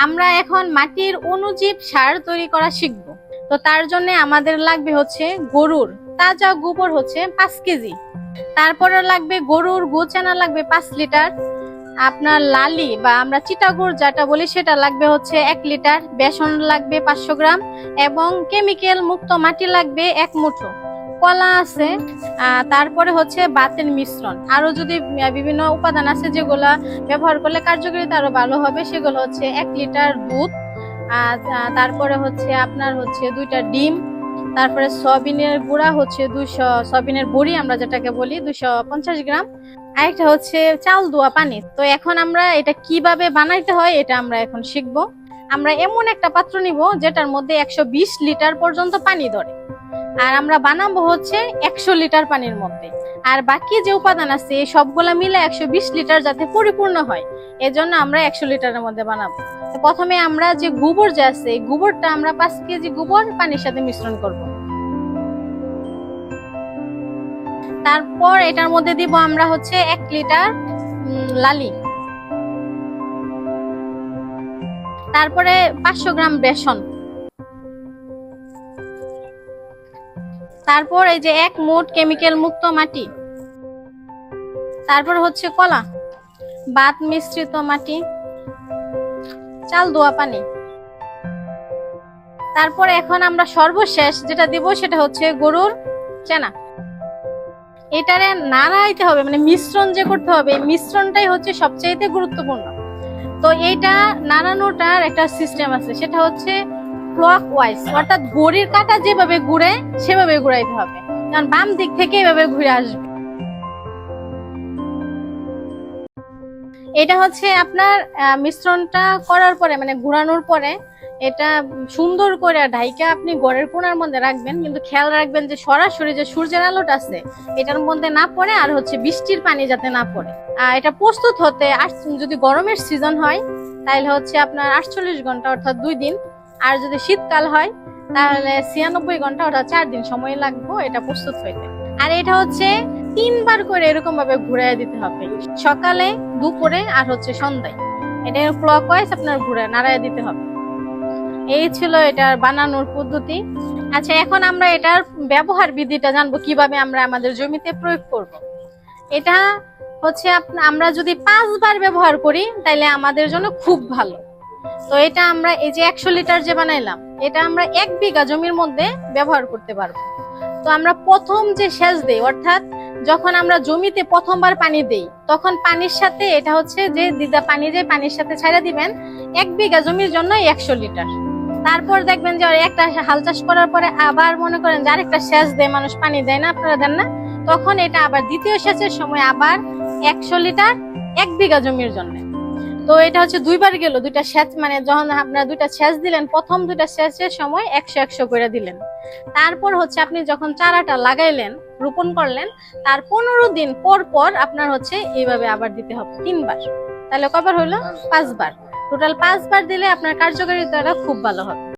আমরা এখন মাটির অণুজীব সার তৈরি করা শিখব। তো তার জন্য আমাদের লাগবে হচ্ছে গরুর তাজা গোবর হচ্ছে 5 কেজি। তারপরে লাগবে গরুর গোচানা লাগবে 5 লিটার। আপনার লালি বা আমরা চিটাগুড় যেটা বলি সেটা লাগবে হচ্ছে 1 লিটার। বেসন লাগবে 500 গ্রাম এবং কেমিক্যাল মুক্ত মাটি লাগবে 1 মুঠো। কলা আছে। তারপরে হচ্ছে বাতের মিশ্রণ, আরো যদি বিভিন্ন উপাদান আছে যেগুলা ব্যবহার করলে কার্যকারিতা আরো ভালো হবে, সেগুলো হচ্ছে 1 লিটার দুধ। তারপরে হচ্ছে আপনার হচ্ছে 2টা ডিম। তারপরে সয়াবিনের গুঁড়া হচ্ছে 200, সয়াবিনের বড়ি আমরা যেটাকে বলি 250 গ্রাম। আরেকটা হচ্ছে চাল ধোয়া পানি। তো এখন আমরা এটা কিভাবে বানাইতে হয় এটা আমরা এখন শিখবো। আমরা এমন একটা পাত্র নিব যেটার মধ্যে 120 লিটার পর্যন্ত পানি ধরে, আর আমরা বানাবো হচ্ছে 100 লিটার পানির মধ্যে। আর বাকি যে উপাদান আছে এই সবগুলা মিলে 120 লিটার যাতে পরিপূর্ণ হয়, এজন্য আমরা 100 লিটারের মধ্যে বানাবো। তো প্রথমে আমরা যে গোবর যে আছে এই গোবরটা আমরা 5 কেজি গোবর পানির সাথে মিশ্রণ করব। তারপর এটার মধ্যে দিব আমরা হচ্ছে 1 লিটার লালি। তারপরে 500 গ্রাম বেসন। তারপর এই যে 1 মুঠ কেমিক্যাল মুক্ত মাটি। তারপর হচ্ছে কলা, বাত মিশ্রিত মাটি, চাল ধোয়া পানি। তারপর এখন আমরা সর্বশেষ যেটা দিব সেটা হচ্ছে গরুর চানা। এটারে নাড়াইতে হবে, মানে মিশ্রণ যে করতে হবে এই মিশ্রণটাই হচ্ছে সবচেয়ে গুরুত্বপূর্ণ। তো এইটা নাড়ানোটার একটা সিস্টেম আছে, সেটা হচ্ছে ক্লক ওয়াইজ, অর্থাৎ ঘড়ির কাঁটা যেভাবে ঘুরে সেভাবে ঘুরাইতে হবে, কারণ বাম দিক থেকে এভাবে ঘুরে আসবে। এটা হচ্ছে আপনার মিশ্রণটা করার পরে মানে ঘুরানোর পরে এটা সুন্দর করে ঢাইকা আপনি ঘরের কোণার মধ্যে রাখবেন, কিন্তু খেয়াল রাখবেন যে সরাসরি যে সূর্যের আলোটা আছে এটার মধ্যে না পড়ে, আর হচ্ছে বৃষ্টির পানি যাতে না পড়ে। এটা প্রস্তুত হতে যদি গরমের সিজন হয় তাহলে হচ্ছে আপনার 48 ঘন্টা অর্থাৎ 2 দিন, আর যদি শীতকাল হয় তাহলে 96 ঘন্টা অর্থাৎ 4 দিন সময় লাগবে এটা প্রস্তুত হইতে। আর এটা হচ্ছে 3 বার করে এরকম ভাবে ঘুরাই দিতে হবে, সকালে, দুপুরে আর হচ্ছে সন্ধ্যায়। এটা ক্লকওয়াইজ আপনার ঘুরে নাড়ায় দিতে হবে। এই ছিল এটার বানানোর পদ্ধতি। আচ্ছা, এখন আমরা এটার ব্যবহার বিধিটা জানবো, কিভাবে আমরা আমাদের জমিতে প্রয়োগ করব। এটা হচ্ছে আমরা যদি 5 বার ব্যবহার করি তাহলে আমাদের জন্য খুব ভালো। তো এটা আমরা এই যে 100 লিটার যে বানাইলাম এটা আমরা 1 বিঘা জমির মধ্যে ব্যবহার করতে পারবো। তো আমরা প্রথম যে সেচ দেই, অর্থাৎ যখন আমরা জমিতে প্রথমবার পানি দেই তখন পানির সাথে এটা হচ্ছে যে দিদা পানি যে পানির সাথে ছাইড়া দিবেন 1 বিঘা জমির জন্য 100 লিটার। তারপর দেখবেন যে একটা হাল চাষ করার পরে আবার মনে করেন যে আরেকটা সেচ দেয় মানুষ, পানি দেয় না, আপনারা দেন না, তখন এটা আবার দ্বিতীয় সেচের সময় আবার 100 লিটার 1 বিঘা জমির জন্য। তো এটা হচ্ছে 2 বার গেল, 2টা সেচ, মানে যখন আপনারা 2টা সেচ দিলেন প্রথম 2টা সেচের সময় 100 করে দিলেন। তারপর হচ্ছে আপনি যখন চারাটা লাগাইলেন, রোপণ করলেন, তার 15 দিন পর পর আপনার হচ্ছে এইভাবে আবার দিতে হবে 3 বার। তাহলে কবার হলো? 5 বার। টোটাল 5 বার দিলে আপনার কার্যকারিতাটা খুব ভালো হবে।